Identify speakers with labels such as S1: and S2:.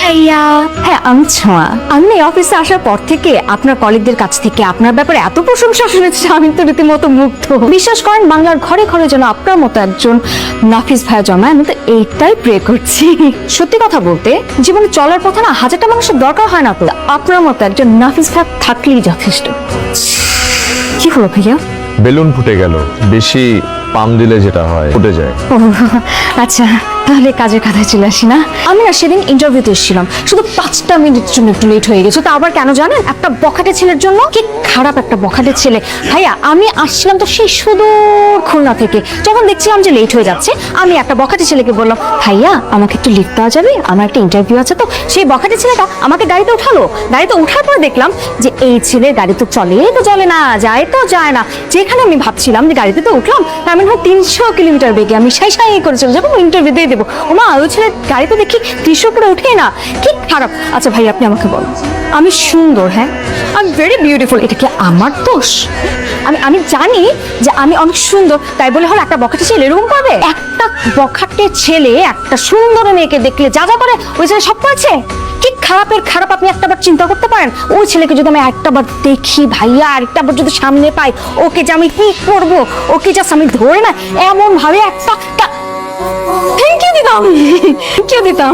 S1: ভাইয়া। হ্যাঁ আমি ছোঁয়া। আমি এই অফিসে আসার পর থেকে আপনার কলিগদের কাছ থেকে আপনার ব্যাপারে এত প্রশংসা শুনেছি, আমি তো রীতিমতো মুগ্ধ। বিশ্বাস করেন বাংলার ঘরে ঘরে যেন আপনার মতো একজন নাফিস ভাইয়া জন্মায়, আমি তো এইটাই প্রে করছি। সত্যি কথা বলতে জীবনে চলার পথে না হাজারটা মানুষের দরকার হয় না, তো আপনার মতো একজন নাফিস ভাইয়া থাকলেই যথেষ্ট। কি হলো ভাইয়া?
S2: বেলুন ফুটে গেল, বেশি পাম দিলে যেটা হয় ফুটে যায়।
S1: ও আচ্ছা, তাহলে কাজের কথায় চলে আসি না। আমি না সেদিন ইন্টারভিউতে এসেছিলাম, শুধু 5টা মিনিটের জন্য একটু লেট হয়ে গেছে। তো আবার কেন জানেন? একটা বখাটে ছেলের জন্য। কি খারাপ একটা বখাটে ছেলে ভাইয়া। আমি আসছিলাম তো সেই সুদূর খুলনা থেকে, যখন দেখছিলাম যে লেট হয়ে যাচ্ছে, আমি একটা বখাটে ছেলেকে বললাম, ভাইয়া আমাকে একটু লিফট দেওয়া যাবে, আমার একটা ইন্টারভিউ আছে। তো সেই বখাটে ছেলেটা আমাকে গাড়িতে উঠালো। গাড়িতে উঠার পর দেখলাম যে এই ছেলের গাড়ি তো চলে না, যায় তো যায় না। যেখানে আমি ভাবছিলাম যে গাড়িতে তো উঠলাম, তার মানে 300 কিলোমিটার বেগে আমি সাই করেছিলাম যখন ইন্টারভিউ দিয়ে দেবো। ওমা ওই ছেলে গাড়িতে দেখি 300 করে উঠে না, কি খারাপ। আচ্ছা ভাই আপনি আমাকে বলুন, আমি সুন্দর, হ্যাঁ আমি ভেরি বিউটিফুল, এটা কি আমার দোষ? আমি জানি যে আমি অনেক সুন্দর, তাই বলে হলো একটা বখাটে ছেলে এরকম করবে? একটা বখাটে ছেলে একটা সুন্দর মেয়েকে দেখলে যা যা করে, ওই ছেলে সব করেছে। কি খারাপের খারাপ আপনি একটাবার চিন্তা করতে পারেন? ওই ছেলেকে যদি আমি একটাবার দেখি ভাইয়া, আরেকটাবার যদি সামনে পাই, ওকে যে আমি কি করব, ওকে জাস্ট আমি ধরে না এমন ভাবে একটা থ্যাংক ইউ দিতাম